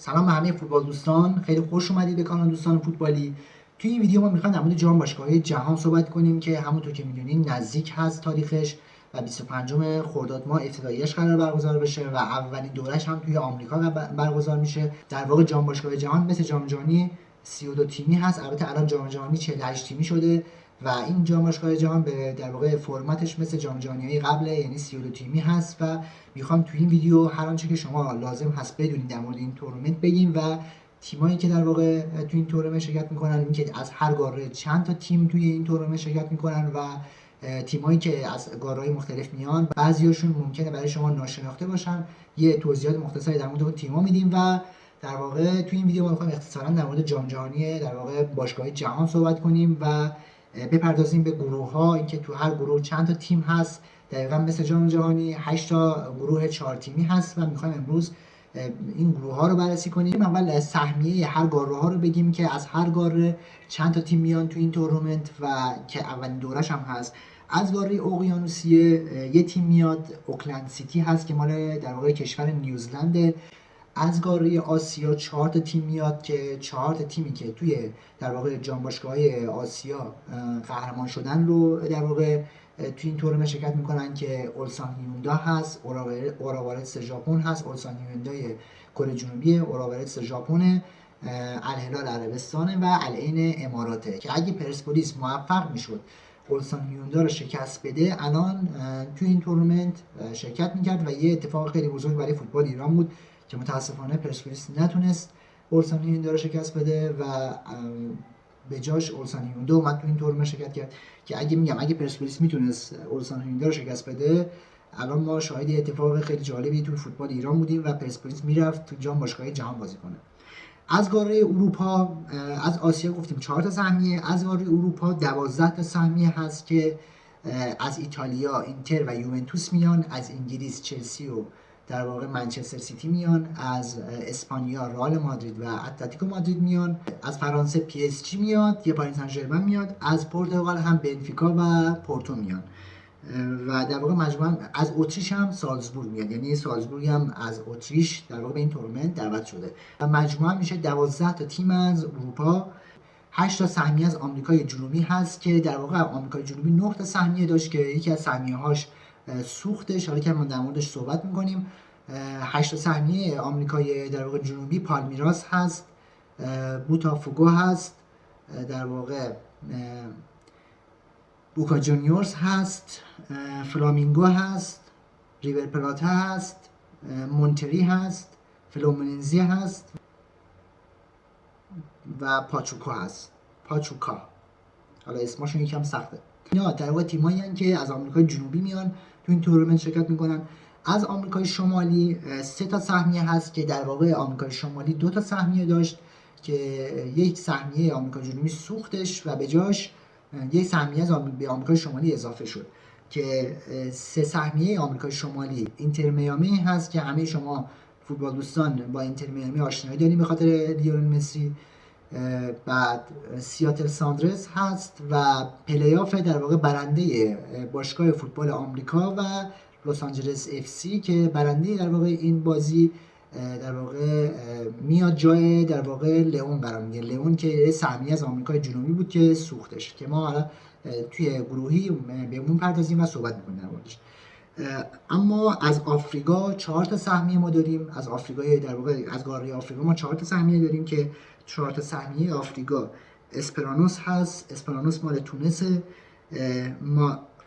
سلام به همه فوتبال دوستان، خیلی خوش اومدید به کانال دوستان فوتبالی. توی این ویدیو ما میخوایم در مورد جام باشگاه‌های جهان صحبت کنیم که همونطور که میدونین نزدیک هست تاریخش و 25 خرداد ماه افتتاحیه‌اش قرار برگزار بشه و اولین دورش هم توی آمریکا برگزار میشه. در واقع جام باشگاه‌های جهان مثل جام جهانی 32 تیمی هست. البته الان جام جهانی 48 تیمی شده و این جام باشگاه‌های جهان به در واقع فرمتش مثل جام جهانی‌های قبل یعنی 32 تیمی هست و میخوام تو این ویدیو هر آنچه که شما لازم هست بدونید در مورد این تورنمنت بگیم و تیمایی که در واقع تو این تورنمنت شرکت میکنن، اینکه از هر قاره چند تا تیم توی این تورنمنت شرکت میکنن و تیمایی که از قاره‌های مختلف میان بعضیاشون ممکنه برای شما ناشناخته باشن. یه توضیحات مختصری در مورد اون تیم‌ها میدیم و در واقع تو این ویدیو ما می‌خوایم اختصاراً در مورد جام جهانی در واقع باشگاه‌های جهان صحبت کنیم و بپردازیم به گروه‌ها، اینکه تو هر گروه چند تا تیم هست. دقیقاً مثل جام جهانی 8 تا گروه 4 تیمی هست و می‌خوایم امروز این گروه ها رو بررسی کنیم. اول سهمیه هر قاره ها رو بگیم که از هر قاره چند تا تیم میان تو این تورنمنت و که اولین دورش هم هست. از قاره اقیانوسیه یه تیم میاد، اوکلند سیتی هست که مال در واقع کشور نیوزلنده. از قاره آسیا 4 تا تیم میاد که 4 تا تیمی که توی در واقع جام باشگاه‌های آسیا قهرمان شدن رو در واقع توی این تورنمنت شرکت میکنن که اولسان هیوندا هست، اوراوارتس ژاپن هست، اولسان هیوندای کره جنوبی، اوراوارتس ژاپن، الهلال عربستان و العین اماراته که اگه پرسپولیس موفق میشد اولسان هیوندا رو شکست بده الان توی این تورنمنت شرکت میکرد و یه اتفاق خیلی بزرگ برای فوتبال ایران بود که متاسفانه پرسپولیس نتونست اولسان هیوندا رو شکست بده و به جاش اولسان هیوندا اومد تو این تورنمنت شرکت کرد که اگه پرسپولیس میتونست اولسان هیوندا رو شکست بده الان ما شاهد اتفاق خیلی جالبی تو فوتبال ایران بودیم و پرسپولیس میرفت تو جام باشگاه‌های جهان بازی کنه. از قاره اروپا، از آسیا گفتیم 4 تا سهمیه، از قاره اروپا 12 تا سهمیه هست که از ایتالیا اینتر و یوونتوس میان، از انگلیس چلسی و در واقع منچستر سیتی میان، از اسپانیا رئال مادرید و اتلتیکو مادرید میان، از فرانسه پی اس جی میاد، یه پاریس سن ژرمن میاد، از پرتغال هم بنفیکا و پورتو میان و در واقع مجموعاً از اتریش هم سالزبورگ میاد، یعنی سالزبورگ هم از اتریش در واقع به این تورنمنت دعوت شده و مجموعاً میشه 12 تا تیم از اروپا. 8 تا سهمیه از آمریکای جنوبی هست که در واقع آمریکای جنوبی 9 تا سهمیه داشت که یکی از سهمیه‌هاش سوختش، حالا که ما در موردش صحبت می‌کنیم. 8 تا سهمیه آمریکای در واقع جنوبی پالمیراس هست، بوتافوگو هست، در واقع بوکا جونیورز هست، فلامینگو هست، ریور پلاته هست، مونتری هست، فلومنزی هست و پاچوکا. حالا اسمشون یکم سخته. اینا در واقع تیمایی هستن که از آمریکای جنوبی میان تو این تورنمنت شرکت میکنن. از آمریکای شمالی 3 تا سهمیه هست که در واقع آمریکای شمالی 2 تا سهمیه داشت که یک سهمیه آمریکای جنوبی سوختش و به جاش یک سهمیه از به آمریکای شمالی اضافه شد که 3 سهمیه آمریکای شمالی اینتر میامی هست که همه شما فوتبال دوستان با اینتر میامی آشنایی داریم به خاطر لیونل مسی. بعد سیاتل ساندرز هست و پلی‌آف در واقع برنده باشگاه فوتبال آمریکا و لس آنجلس اف سی که برنده در واقع این بازی در واقع میاد جای در واقع لئون قرار میگیره. لئون که سهمیه از آمریکای جنوبی بود که سوختش که ما حالا توی گروهی به اون پردازیم و صحبت می‌کنیم در موردش. اما از آفریقا 4 تا سهمیه ما داریم. از آفریقای در واقع از قاره آفریقا ما 4 تا سهمیه داریم که 4 تا سهمیه آفریقا اسپرانوس هست، اسپرانوس مال تونس،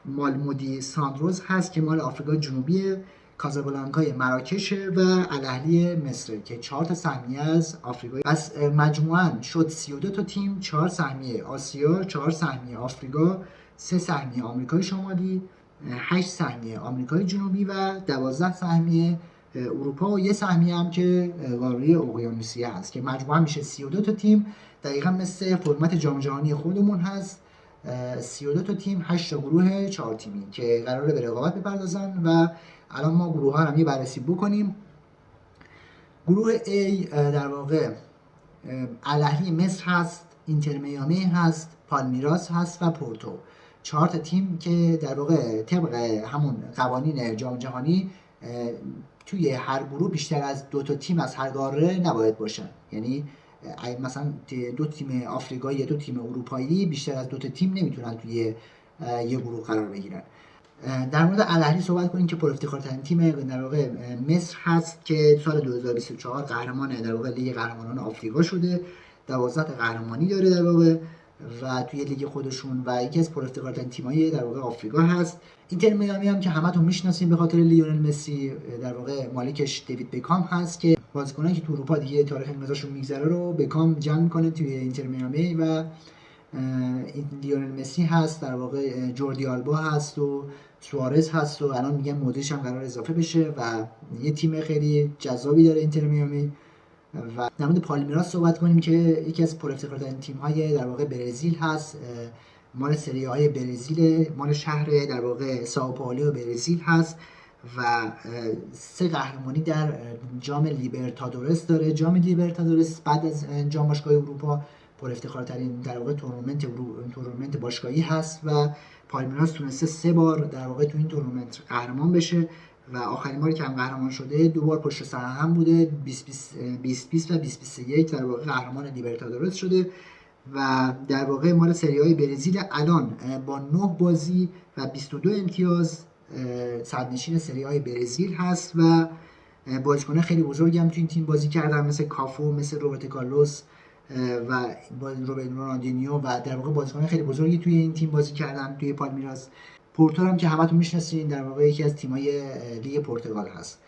مالمودی ساندروز هست که مال آفریقای جنوبیه، کازابلانکای مراکش و الاهلی مصر که 4 تا سهمیه از آفریقا. پس مجموعاً شد 32 تا تیم، 4 سهمیه آسیا، 4 سهمیه آفریقا، 3 سهمیه آمریکای شمالی، 8 سهمیه آمریکای جنوبی و 12 سهمیه اروپا و یه سهمیه هم که قاره اقیانوسیه هست که مجموعاً میشه 32 تا تیم. دقیقاً مثل فرمت جام جهانی خودمون هست، 32 تا تیم، 8 تا گروه 4 تیمی که قراره به رقابت بپردازن و الان ما گروه ها رو یه بررسی بکنیم. گروه A در واقع الاهلی مصر هست، اینتر میامی هست، پالمیراس هست و پورتو. 4 تا تیم که در واقع طبق همون قوانین جام جهانی توی هر گروه بیشتر از 2 تا تیم از هر قاره نباید باشن. یعنی مثلا 2 تیم آفریقایی یا 2 تیم اروپایی بیشتر از 2 تا تیم نمیتونن توی یه گروه قرار بگیرن. در مورد الاهلی صحبت کنیم که پرافتخارترین تیم در واقع مصر هست که سال 2024 قهرمان در واقع لیگ قهرمانان آفریقا شده، 12 تا قهرمانی داره در واقع و توی لیگ خودشون و یکی از پرافتخارترین تیم‌های در واقع آفریقا هست. اینتر میامی هم که همتون میشناسین به خاطر لیونل مسی، در واقع مالکش دیوید بکام هست که بازیکنایی که تو اروپا دیگه تاریخ میراثشون میگذره رو بکام جمع میکنه توی اینتر میامی و لیونل مسی هست، در واقع جوردی آلبا هست و سوارز هست و الان میگن مودریچ هم قرار اضافه بشه و یه تیم خیلی جذابی داره اینتر میامی. و در مورد پالمیراس صحبت کنیم که یکی از پرافتخارترین تیم‌های در واقع برزیل هست، مال سری آ برزیل، مال شهر در واقع سائو پائولو برزیل هست و 3 قهرمانی در جام لیبرتادورس داره. جام لیبرتادورس بعد از جام باشگاهی اروپا پرافتخارترین در واقع تورنمنت باشگاهی هست و پالمیراس تونسته 3 بار در واقع تو این تورنمنت قهرمان بشه و آخرین باری که هم قهرمان شده 2 بار پشت سر هم بوده، 2020 و 2021 در واقع قهرمان لیبرتادورس شده و در واقع مال سری آ برزیل الان با 9 بازی و 22 امتیاز صدرنشین سری آ برزیل هست و بازیکنان خیلی بزرگی هم تو این تیم بازی کردن، مثل کافو، مثل روبرتو کارلوس و رونالدینیو و در واقع بازیکنان خیلی بزرگی توی این تیم بازی کردن توی پالمیراس. پورتو هم که همتون میشناسین، در واقع یکی از تیم‌های لیگ پرتغال هست.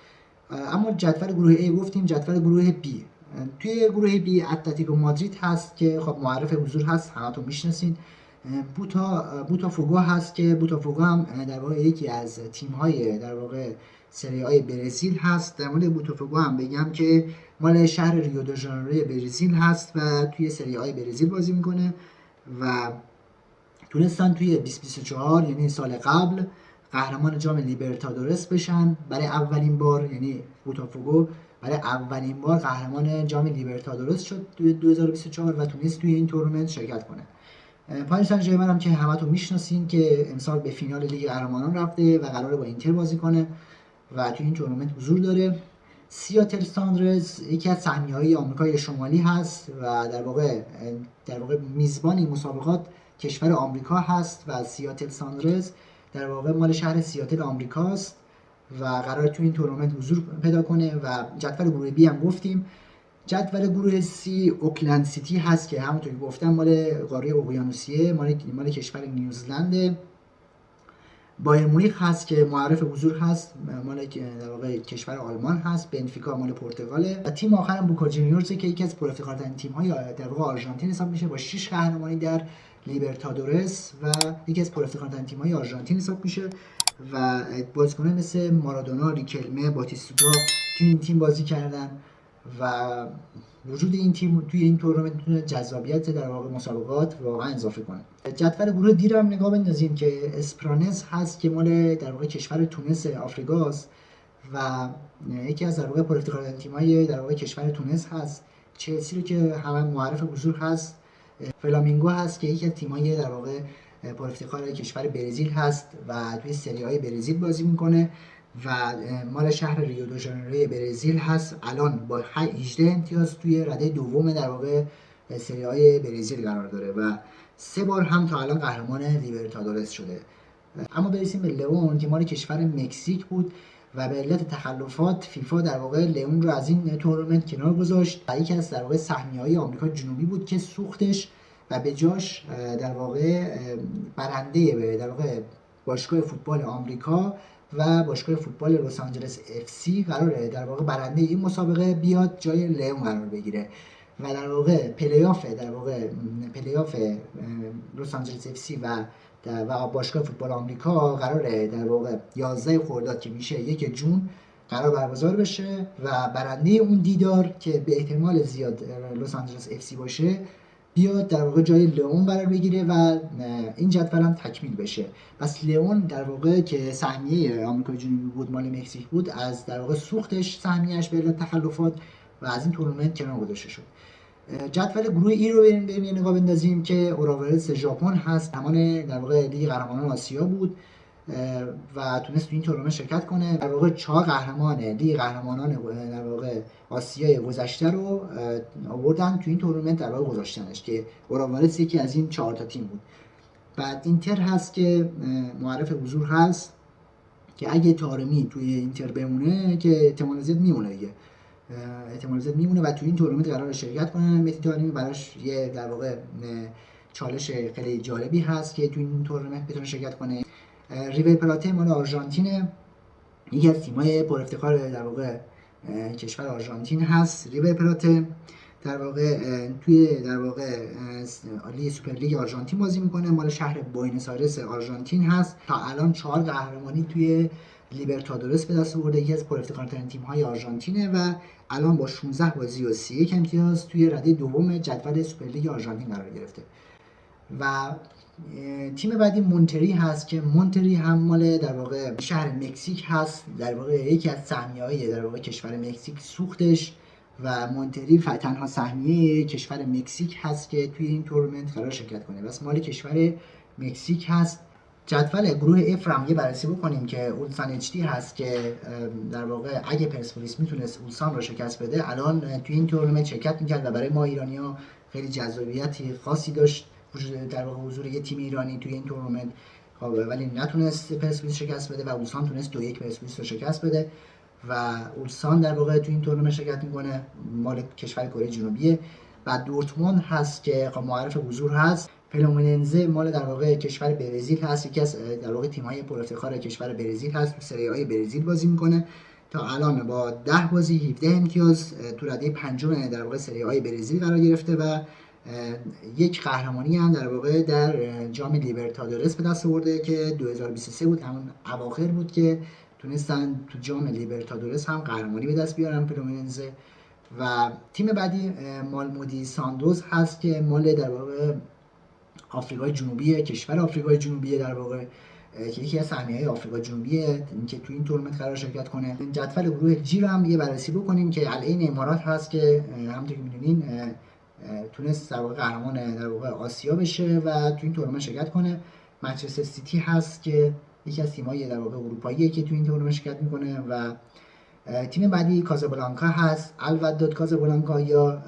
اما جدول گروه A گفتیم، جدول گروه B. توی گروه B اتلتیکو مادرید هست که خب معرف حضور هست، همتون میشناسین. بوتافوگو هست که بوتافوگو هم در واقع یکی از تیم‌های در واقع سری آ برزیل هست. در مورد بوتافوگو هم بگم که مال شهر ریو دو ژانیرو برزیل هست و توی سری آ برزیل بازی میکنه و تونستن توی 2024 یعنی سال قبل قهرمان جام لیبرتادورس بشن برای اولین بار. یعنی بوتافوگو برای اولین بار قهرمان جام لیبرتادورس شد توی 2024 و تونست توی این تورنمنت شرکت کنه. پاریس سن ژرمن هم که همتون میشناسین که امسال به فینال لیگ قهرمانان رفته و قراره با اینتر بازی کنه و توی این تورنمنت حضور داره. سیاتل ساندرز یکی از سهمیه‌های آمریکای شمالی هست و در واقع میزبان این مسابقات کشور آمریکا هست و سیاتل ساندرز در واقع مال شهر سیاتل آمریکاست و قرار تو این تورنمنت حضور پیدا کنه. و جدول گروه بی هم گفتیم. جدول گروه سی اوکلند سیتی هست که همونطور که گفتم مال قاره اقیانوسیه، مال کشور نیوزلند. بایر مونیخ هست که معرف حضور هست، مال در واقع کشور آلمان هست. بنفیکا مال پرتغاله و تیم آخرم بوکا جونیورز که یکی از پرافتخارترین تیم‌های در واقع آرژانتین حساب میشه با 6 قهرمانی در لیبرتادورس و یکی از پرافتخارترین تیم‌های آرژانتین حساب میشه و بازیکنان مثل مارادونا، ریکلمه، باتیستوتا توی این تیم بازی کردن و وجود این تیم توی این تورنمنت میتونه جذابیت در واقع مسابقات واقعا اضافه کنه. جدول گروه دی رو هم نگاه بندازیم که اسپرانس هست که مال در واقع کشور تونس آفریقاست و یکی از در واقع پرافتخارترین تیم‌های در واقع کشور تونس هست. چلسی رو که همه معرف حضور هست. فلامینگو هست که یکی از تیم‌های در واقع پرافتخار کشور برزیل هست و توی سری آ برزیل بازی میکنه و مال شهر ریو دو ژانیرو برزیل هست. الان با 18 امتیاز توی رده دوم در واقع سری آ برزیل قرار داره و 3 بار هم تا الان قهرمان لیبرتادورس شده. اما برسیم به لئون که مال کشور مکزیک بود و به علت تخلفات فیفا در واقع لئون رو از این تورنمنت کنار گذاشت و یکی از در واقع سهمیه‌های آمریکا جنوبی بود که سوختش و به جاش در واقع برنده به در واقع باشگاه فوتبال آمریکا و باشگاه فوتبال لس آنجلس اف سی قراره در واقع برنده این مسابقه بیاد جای لئون قرار بگیره و در واقع پلی‌آف لس آنجلس اف سی و باشگاه فوتبال آمریکا قراره در واقع 11 خرداد که میشه 1 جون قرار برگزار بشه و برنده اون دیدار که به احتمال زیاد لس آنجلس اف سی باشه بیاد در واقع جای لئون قرار بگیره و این جدول هم تکمیل بشه. پس لئون در واقع که سهمیه آمریکای جنوبی بود مال مکزیک بود، از در واقع سوختش سهمیه‌اش به علت تخلفات و از این تورنمنت کنار گذاشته شد. جدول گروه ای رو بریم یه نگاه بندازیم که اوراورلز ژاپن هست، همان در واقع لیگ قهرمانان آسیا بود و تونست تو این تورنمنت شرکت کنه. در واقع 4 قهرمان لیگ قهرمانان در واقع آسیای گذشته رو آوردن تو این تورنمنت، در واقع گذاشتنش که اوراوارس یکی از این 4 تا تیم بود. بعد اینتر هست که معرف حضور هست که اگه تارمی توی اینتر بمونه که احتمال زیاد میمونه دیگه، احتمال زیاد میمونه و توی این تورنمنت قرار شرکت کنه. مهدی طارمی براش یه در واقع چالش خیلی جالبی هست که توی این تورنمنت بتونه شرکت کنه. ریور پلاته مال آرژانتینه، یکی از تیم‌های پر افتخار در واقع کشور آرژانتین هست. ریور پلاته در واقع توی در واقع لیگ سوپرلیگ آرژانتین بازی میکنه، مال شهر بوئنوس آیرس آرژانتین هست. تا الان 4 قهرمانی توی لیبرتادورس به دست آورده، یکی از پر افتخارترین تیم‌های آرژانتینه و الان با 16 بازی و 31 امتیاز توی رده دوم جدول سوپرلیگ آرژانتین قرار گرفته. و تیم بعدی مونتری هست که مونتری هم مال در واقع شهر مکزیک هست، در واقع یکی از سهمیه‌های در واقع کشور مکزیک سوختش و مونتری تنها سهمیه کشور مکزیک هست که توی این تورنمنت قرار شرکت کنه. بس مال کشور مکزیک هست. جدول گروه اف هم یه بررسی بکنیم که اولسان اچ دی هست که در واقع اگه پرسپولیس میتونست اولسان رو شکست بده الان توی این تورنمنت شرکت میکرد و برای ما ایرانی‌ها خیلی جذابیتی خاصی داشت در واقع حضور یه تیم ایرانی توی این تورنمنت. ولی نتونست پرسپولیس شکست بده و اولسان تونست 2-1 پرسپولیس رو شکست بده و اولسان در واقع توی این تورنمنت شرکت میکنه، مال کشور کره جنوبیه. بعد دورتموند هست که معرف حضور هست. فلومیننزه مال در واقع کشور برزیل هست، یکی از در واقع تیم‌های پر افتخار کشور برزیل هست، تو سری آ برزیل بازی میکنه. تا الان با 10 بازی 17 امتیاز تو رده پنجم در واقع سری آ برزیل قرار گرفته و یک قهرمانی هم در واقع در جام لیبرتادورس به دست آورده که 2023 بود، همون اواخر بود که تونستن تو جام لیبرتادورس هم قهرمانی به دست بیارن فلومیننزه. و تیم بعدی مالمودی ساندوز هست که مال در واقع آفریقای جنوبی، کشور آفریقای جنوبی در واقع که یکی از سهمیه‌های آفریقای جنوبیه که تو این تورنمنت قرار شرکت کنه. جدول گروه جی رو هم یه بررسی بکنیم که العین امارات هست که همونطور که می‌دونین تونست در واقع قهرمان در واقع آسیا بشه و تو این تورنمنت شرکت کنه. منچستر سیتی هست که یکی از تیم‌های در واقع اروپاییه که تو این تورنمنت شرکت میکنه و تیم بعدی کازابلانکا هست، الوداد کازابلانکا یا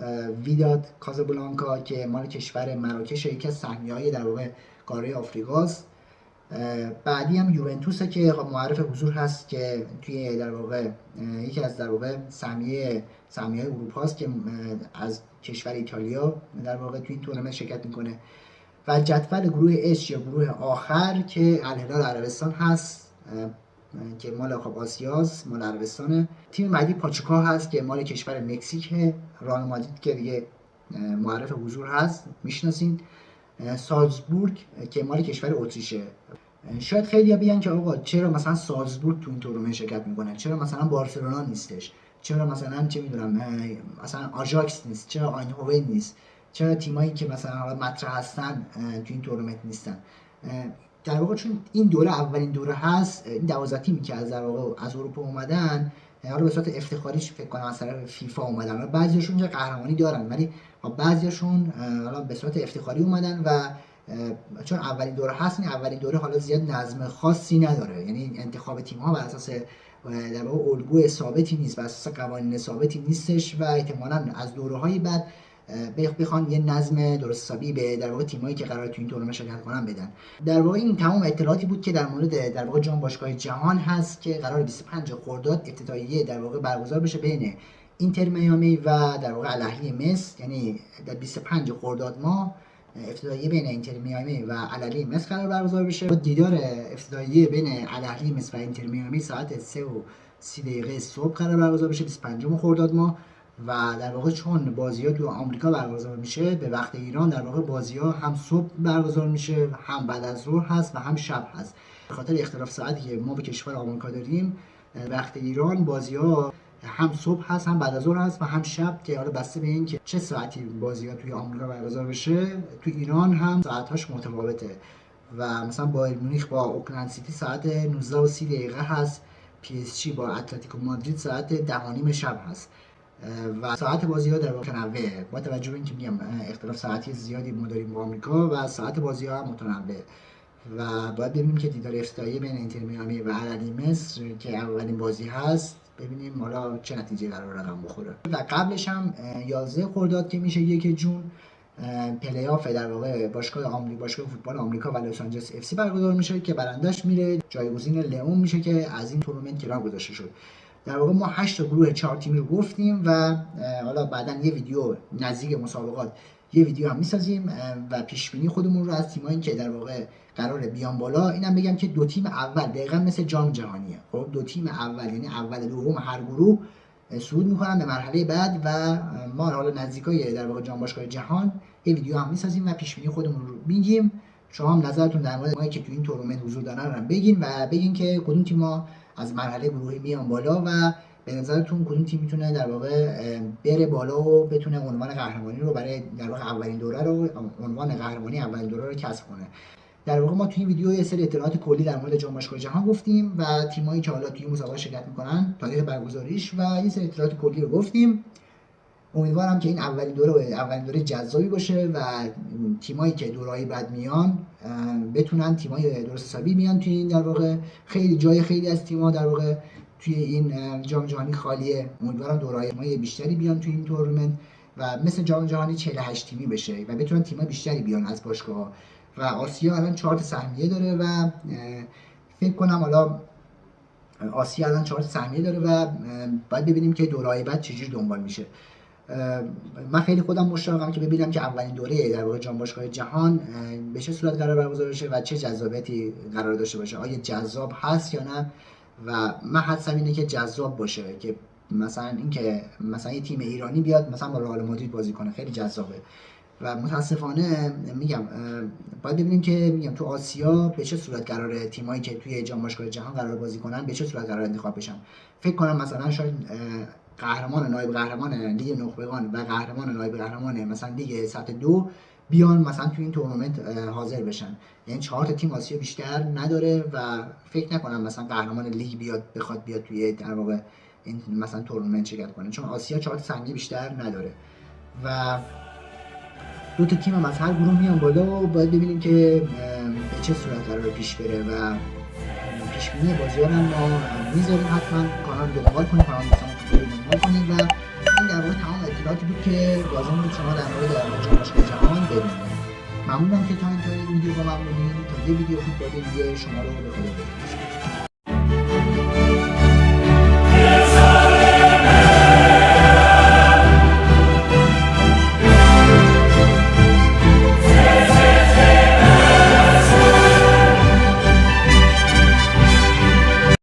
ویداد کازابلانکا که مال کشور مراکش، یکی از سهمیه‌های در واقع قاره آفریقاست. بعدی هم یوونتوسه که معرف حضور هست که توی در واقع یکی از در واقع سهمیه اروپا است که از کشور ایتالیا در واقع توی این تورنمنت شرکت میکنه. و جدول گروه اچ یا گروه آخر که الهلال عربستان هست که مال آسیاست، مال عربستانه. تیم بعدی پاچوکا هست که مال کشور مکزیک، رئال مادرید که دیگه معرف حضور هست میشناسین. سالزبورگ که مال کشور اتریشه. شاید خیلی‌ها بگن که آقا چرا مثلا سالزبورگ تو این تورنمنت شرکت میکنه، چرا مثلا بارسلونا نیستش، چرا مثلا چه میدونم مثلا آژاکس نیست، چرا آینهوون نیست، چرا تیمایی که مثلا حالا مطرح هستن تو این تورنمنت نیستن. در واقع چون این دوره اولین دوره هست، این 12 تیمی که از در واقع از اروپا اومدن حالا به صورت افتخاریش فکر کنم از طرف فیفا اومدن و بعضیاشون که قهرمانی دارن ولی بعضیاشون حالا به صورت افتخاری اومدن و چون اولین دوره هست، این اولین دوره حالا زیاد نظم خاصی نداره، یعنی انتخاب تیم ها بر اساس در واقع الگوی ثابتی نیست، بر اساس قوانین ثابتی نیستش و احتمالاً از دوره‌های بعد بخوان یه نظم درست حسابی به در واقع تیمایی که قراره تو این تورنمنت شرکت کنن بدن. در واقع این تمام اطلاعاتی بود که در مورد در واقع جام باشگاه جهان هست که قرار 25 خرداد افتتاحیه در واقع برگزار بشه بین اینتر میامی و در واقع الاهلی مصر، یعنی در 25 خرداد ماه افتتاحیه بین اینتر میامی و الاهلی مصر قرار برگزار بشه. دیدار افتتاحیه بین الاهلی مصر و اینتر میامی ساعت 3:30 صبح قرار برگزار بشه 25 خرداد ماه و در واقع چون بازی‌ها تو آمریکا برگزار میشه به وقت ایران، در واقع بازی‌ها هم صبح برگزار میشه، هم بعد از ظهر هست و هم شب هست. به خاطر اختلاف ساعتی که ما به کشور آمریکا داریم، وقت ایران بازی‌ها هم صبح هست، هم بعد از ظهر هست و هم شب که حالا بسته به این که چه ساعتی بازی‌ها توی آمریکا برگزار بشه، تو ایران هم ساعت‌هاش متفاوته و مثلا بایر مونیخ با اوکلند سیتی ساعت 19:30 هست، پی اس جی با اتلتیکو مادرید ساعت 10:30 شب هست و ساعت بازی‌ها در واقع متنوعه با توجه به اینکه میگم اختلاف ساعتی زیادی ما داریم با آمریکا و ساعت بازی‌ها هم متنوعه و باید ببینیم که دیدار افتتاحیه بین اینتر میامی و الاهلی مصر که اولین بازی هست، ببینیم حالا چه نتیجه قرار رقم بخوره. و قبلش هم 11 خرداد که میشه 1 جون پلی آف در واقع باشگاه فوتبال آمریکا و لس آنجلس اف سی برگزار میشه که برندش میره جایگزین لئون میشه که از این تورنمنت کنار گذاشته شد. در واقع ما 8 تا گروه 4 تیمی رو گفتیم و حالا بعداً یه ویدیو نزدیک مسابقات یه ویدیو هم میسازیم و پیش بینی خودمون رو از تیمایی که در واقع قراره بیان بالا. اینم بگم که 2 تیم اول دقیقاً مثل جام جهانیه. خب 2 تیم اول یعنی اول دوم هر گروه صعود میکنن به مرحله بعد و ما حالا نزدیکای در واقع جام باشگاه جهان یه ویدیو هم میسازیم و پیش بینی خودمون رو میگیم. شما هم نظرتون در مورد تیمایی که تو این تورنمنت حضور دارن رو بگین و بگین که کدوم تیم‌ها از مرحله گروهی میان بالا و به نظرتون کدوم تیم میتونه در واقع بره بالا و بتونه عنوان قهرمانی رو برای در واقع عنوان قهرمانی اولین دوره رو کسب کنه. در واقع ما توی این ویدیو یه سری اطلاعات کلی در مورد جام باشگاه جهان گفتیم و تیمایی که حالا توی مسابقه شرکت میکنن، تاریخ برگزاریش و یه سری اطلاعات کلی رو گفتیم. امیدوارم که این اولین دوره جذابی باشه و تیمایی که دوره‌ای بعد میان بتونن تیمای درست حسابی میان توی این در واقع خیلی از تیم‌ها در واقع توی این جام جهانی خالیه. امیدوارم دوره‌های بیشتری بیان توی این تورنمنت و مثل جام جهانی 48 تیمی بشه و بتونن تیم‌های بیشتری بیان از باشگاه‌ها. و آسیا الان 4 تا سهمیه داره و فکر کنم حالا آسیا الان 4 تا سهمیه داره و باید ببینیم که دوره‌های بعد چجوری دنبال میشه. من خیلی خودم مشتاقم که ببینم که اولین دوره در واقع جام باشگاه جهان به چه صورت قرار برگزار بشه و چه جذابیتی قرار داشته باشه. آیا جذاب هست یا نه؟ و من حدسم اینه که جذاب باشه که مثلا اینکه مثلا یه تیم ایرانی بیاد مثلا با رئال مادرید بازی کنه، خیلی جذابه. و متاسفانه میگم باید ببینیم که میگم تو آسیا به چه صورت قراره تیمایی که توی جام باشگاه جهان قرار بازی کنن به چه صورت قرار انتخاب بشن. فکر کنم مثلا شاید قهرمان نایب قهرمان لیگ نخبگان و قهرمان نایب قهرمان مثلا لیگ سطح 2 بیان مثلا تو این تورنمنت حاضر بشن. یعنی 4 تا تیم آسیا بیشتر نداره و فکر نکنم مثلا قهرمان لیگ بخواد بیاد توی در واقع این مثلا تورنمنت شرکت کنه، چون آسیا 4 تا سهمیه بیشتر نداره و 2 تا تیم هم از هر گروه میان بالا و باید ببینیم که به چه صورت قراره پیش بره و پیش بینی بازی‌ها رو ما میذاریم. حتما کانال رو دنبال کنید، کانال رو دنبال کنید و این در واقع تمام اطلاعاتی بود که لازم بود شما در مورد جام باشگاه جهان بدونید. ممنونم که تا این ویدیو با من بودید. تا یه ویدیو فوتبالی دیگه شما رو به خدا بسپارم.